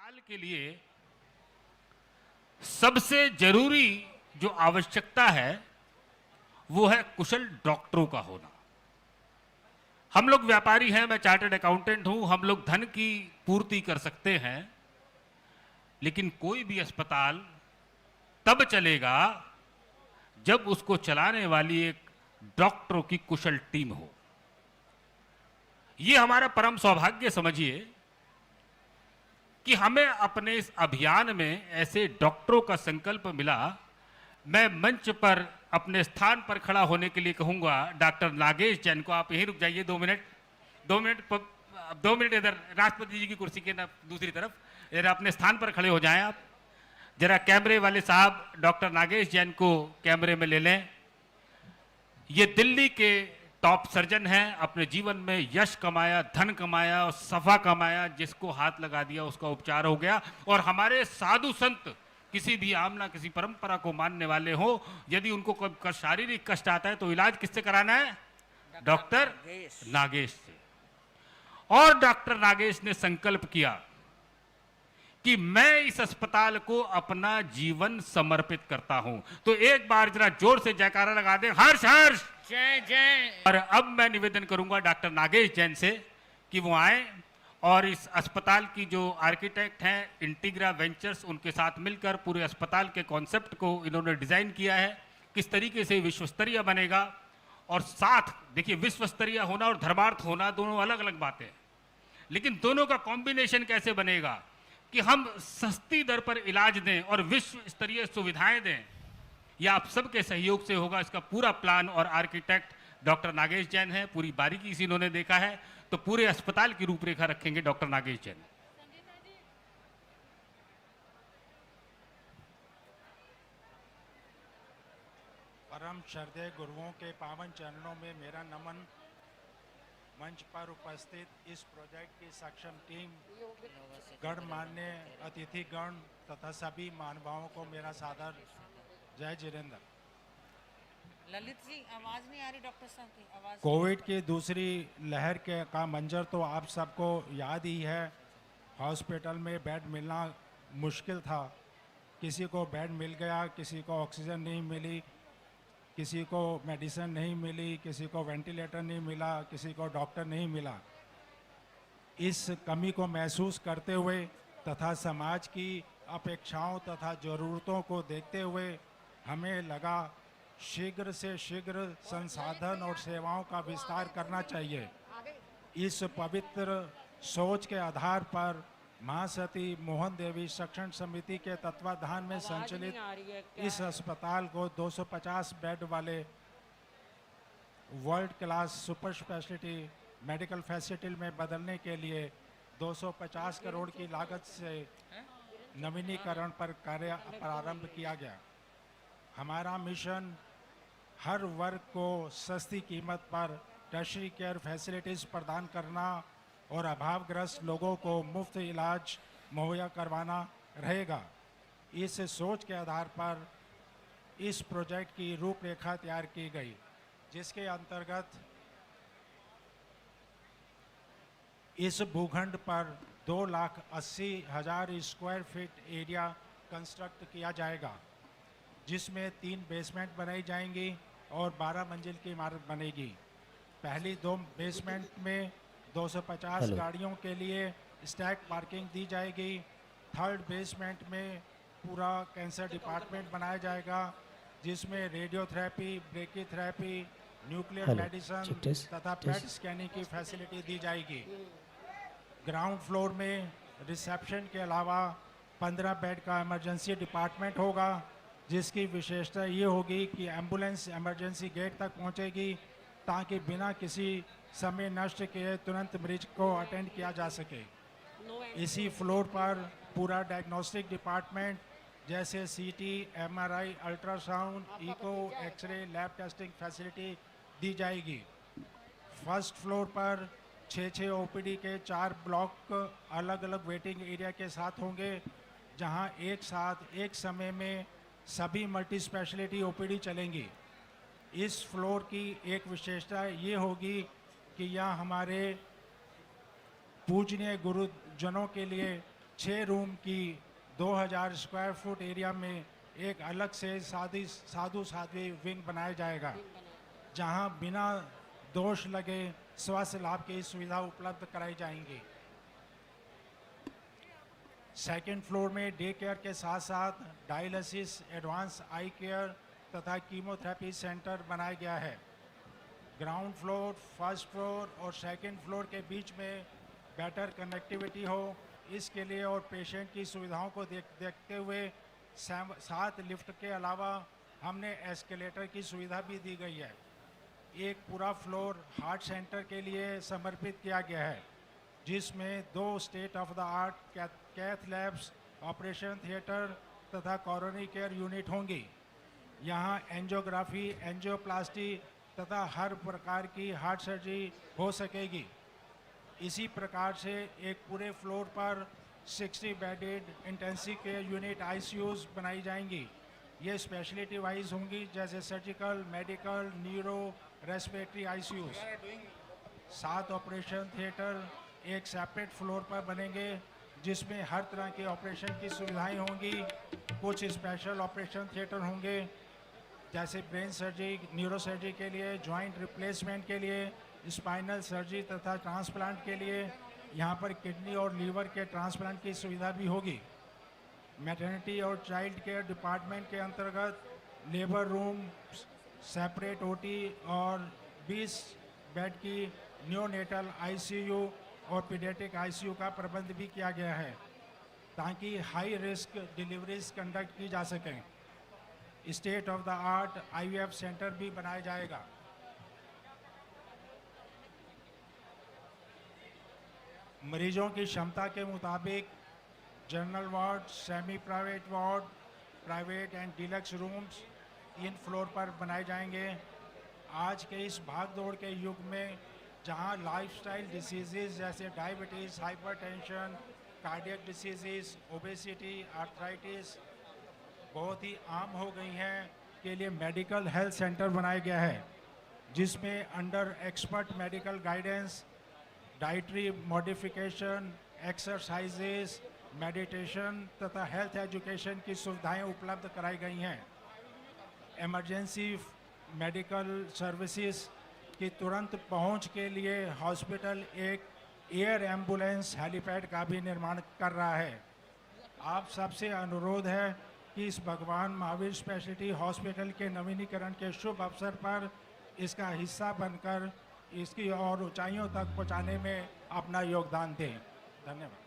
अस्पताल के लिए सबसे जरूरी जो आवश्यकता है वो है कुशल डॉक्टरों का होना। हम लोग व्यापारी हैं, मैं चार्टर्ड अकाउंटेंट हूं, हम लोग धन की पूर्ति कर सकते हैं, लेकिन कोई भी अस्पताल तब चलेगा जब उसको चलाने वाली एक डॉक्टरों की कुशल टीम हो। यह हमारा परम सौभाग्य समझिए कि हमें अपने इस अभियान में ऐसे डॉक्टरों का संकल्प मिला। मैं मंच पर अपने स्थान पर खड़ा होने के लिए कहूंगा डॉक्टर नागेश जैन को। आप यहीं रुक जाइए 2 मिनट, 2 मिनट इधर राष्ट्रपति जी की कुर्सी के ना दूसरी तरफ, इधर अपने स्थान पर खड़े हो जाएं आप। जरा कैमरे वाले साहब डॉक्टर नागेश जैन को कैमरे में ले लें। ये दिल्ली के टॉप सर्जन हैं, अपने जीवन में यश कमाया, धन कमाया और सफा कमाया, जिसको हाथ लगा दिया उसका उपचार हो गया। और हमारे साधु संत किसी भी आमना किसी परंपरा को मानने वाले हो, यदि उनको शारीरिक कष्ट आता है तो इलाज किससे कराना है? डॉक्टर नागेश से। और डॉक्टर नागेश ने संकल्प किया कि मैं इस अस्पताल को अपना जीवन समर्पित करता हूं। तो एक बार जरा जोर से जयकारा लगा दें, हर्ष हर्ष जय जय। और अब मैं निवेदन करूंगा डॉक्टर नागेश जैन से कि वो आए और इस अस्पताल की जो आर्किटेक्ट हैं इंटीग्रा वेंचर्स, उनके साथ मिलकर पूरे अस्पताल के कॉन्सेप्ट को इन्होंने डिजाइन किया है, किस तरीके से विश्व स्तरीय बनेगा। और साथ देखिए, विश्व स्तरीय होना और धर्मार्थ होना दोनों अलग अलग बातें हैं, लेकिन दोनों का कॉम्बिनेशन कैसे बनेगा कि हम सस्ती दर पर इलाज दें और विश्व स्तरीय सुविधाएं दें, यह आप सबके सहयोग से होगा। इसका पूरा प्लान और आर्किटेक्ट डॉक्टर नागेश जैन है, पूरी बारीकी से इन्होंने देखा है। तो पूरे अस्पताल की रूपरेखा रखेंगे डॉक्टर नागेश जैन। परम श्रद्धेय गुरुओं के पावन चरणों में मेरा नमन। मंच पर उपस्थित इस प्रोजेक्ट की सक्षम टीम, गणमान्य अतिथिगण तथा सभी महानुभावों को मेरा सादर जय जितेंद्र। ललित जी, आवाज नहीं आ रही डॉक्टर साहब की आवाज। कोविड की दूसरी लहर का मंजर तो आप सबको याद ही है। हॉस्पिटल में बेड मिलना मुश्किल था। किसी को बेड मिल गया, किसी को ऑक्सीजन नहीं मिली, किसी को मेडिसिन नहीं मिली, किसी को वेंटिलेटर नहीं मिला, किसी को डॉक्टर नहीं मिला। इस कमी को महसूस करते हुए तथा समाज की अपेक्षाओं तथा ज़रूरतों को देखते हुए हमें लगा शीघ्र से शीघ्र संसाधन और सेवाओं का विस्तार करना चाहिए। इस पवित्र सोच के आधार पर महासती मोहन देवी शिक्षण समिति के तत्वाधान में संचालित इस अस्पताल को 250 बेड वाले world class super speciality medical facility में बदलने के लिए 250 करोड़ की लागत से नवीनीकरण पर कार्य प्रारंभ किया गया। हमारा मिशन हर वर्ग को सस्ती कीमत पर टर्शरी केयर फैसिलिटीज़ प्रदान करना और अभावग्रस्त लोगों को मुफ्त इलाज मुहैया करवाना रहेगा। इस सोच के आधार पर इस प्रोजेक्ट की रूपरेखा तैयार की गई, जिसके अंतर्गत इस भूखंड पर 2,80,000 स्क्वायर फीट एरिया कंस्ट्रक्ट किया जाएगा, जिसमें 3 बेसमेंट बनाई जाएंगी और 12 मंजिल की इमारत बनेगी। पहली 2 बेसमेंट में 250 गाड़ियों के लिए स्टैक पार्किंग दी जाएगी। थर्ड बेसमेंट में पूरा कैंसर डिपार्टमेंट बनाया जाएगा, जिसमें रेडियोथेरेपी, ब्रेकीथेरेपी, न्यूक्लियर मेडिसिन तथा पेट स्कैनिंग की फैसिलिटी दी जाएगी। ग्राउंड फ्लोर में रिसेप्शन के अलावा 15 बेड का इमरजेंसी डिपार्टमेंट होगा, जिसकी विशेषता ये होगी कि एम्बुलेंस इमरजेंसी गेट तक पहुंचेगी, ताकि बिना किसी समय नष्ट किए तुरंत मरीज को अटेंड किया जा सके। इसी फ्लोर पर पूरा डायग्नोस्टिक डिपार्टमेंट जैसे CT, MRI, ultrasound, echo, x-ray, lab testing facility दी जाएगी। फर्स्ट फ्लोर पर 6 ओपीडी के 4 ब्लॉक अलग अलग वेटिंग एरिया के साथ होंगे, जहां एक साथ एक समय में सभी मल्टी स्पेशलिटी ओपीडी चलेंगी। इस फ्लोर की एक विशेषता ये होगी कि यह हमारे पूजनीय गुरुजनों के लिए 6 रूम की 2000 स्क्वायर फुट एरिया में एक अलग से साधु साध्वी विंग बनाया जाएगा, जहां बिना दोष लगे स्वास्थ्य लाभ की सुविधा उपलब्ध कराई जाएंगी। सेकेंड फ्लोर में डे केयर के साथ साथ डायलिसिस, एडवांस आई केयर तथा कीमोथेरेपी सेंटर बनाया गया है। ग्राउंड फ्लोर, फर्स्ट फ्लोर और सेकेंड फ्लोर के बीच में बेटर कनेक्टिविटी हो, इसके लिए और पेशेंट की सुविधाओं को देखते हुए 7 लिफ्ट के अलावा हमने एस्केलेटर की सुविधा भी दी गई है। एक पूरा फ्लोर हार्ट सेंटर के लिए समर्पित किया गया है, जिसमें 2 state of the art cath labs, operation theatre तथा कोरोनरी केयर यूनिट होंगी। यहाँ एंजियोग्राफी, एंजियोप्लास्टी तथा हर प्रकार की हार्ट सर्जरी हो सकेगी। इसी प्रकार से एक पूरे फ्लोर पर 60 bedded intensive care unit ICUs बनाई जाएंगी। ये स्पेशलिटी वाइज होंगी, जैसे surgical, medical, neuro, respiratory ICUs। 7 operation theatre एक सेपरेट फ्लोर पर बनेंगे, जिसमें हर तरह के ऑपरेशन की सुविधाएं होंगी। कुछ स्पेशल ऑपरेशन थिएटर होंगे, जैसे ब्रेन सर्जरी, न्यूरो सर्जरी के लिए, जॉइंट रिप्लेसमेंट के लिए, स्पाइनल सर्जरी तथा ट्रांसप्लांट के लिए। यहाँ पर किडनी और लीवर के ट्रांसप्लांट की सुविधा भी होगी। मैटरनिटी और चाइल्ड केयर डिपार्टमेंट के अंतर्गत लेबर रूम, सेपरेट OT और 20 बेड की न्योनेटल ICU और पीडियाट्रिक ICU का प्रबंध भी किया गया है, ताकि हाई रिस्क डिलीवरीज कंडक्ट की जा सकें। State of the art IVF centre भी बनाया जाएगा। मरीजों की क्षमता के मुताबिक general ward, semi private ward, private and deluxe rooms 3 floor पर बनाए जाएंगे। आज के इस भागदौड़ के युग में, जहां लाइफस्टाइल डिसीजेज जैसे diabetes, hypertension, cardiac diseases, obesity, arthritis बहुत ही आम हो गई हैं, के लिए मेडिकल हेल्थ सेंटर बनाया गया है, जिसमें under expert medical guidance, dietary modification, exercises, meditation तथा हेल्थ एजुकेशन की सुविधाएं उपलब्ध कराई गई हैं। इमरजेंसी मेडिकल सर्विसेज की तुरंत पहुंच के लिए हॉस्पिटल एक एयर एम्बुलेंस हेलीपैड का भी निर्माण कर रहा है। आप सबसे अनुरोध है कि इस भगवान महावीर स्पेशलिटी हॉस्पिटल के नवीनीकरण के शुभ अवसर पर इसका हिस्सा बनकर इसकी और ऊंचाइयों तक पहुंचाने में अपना योगदान दें। धन्यवाद।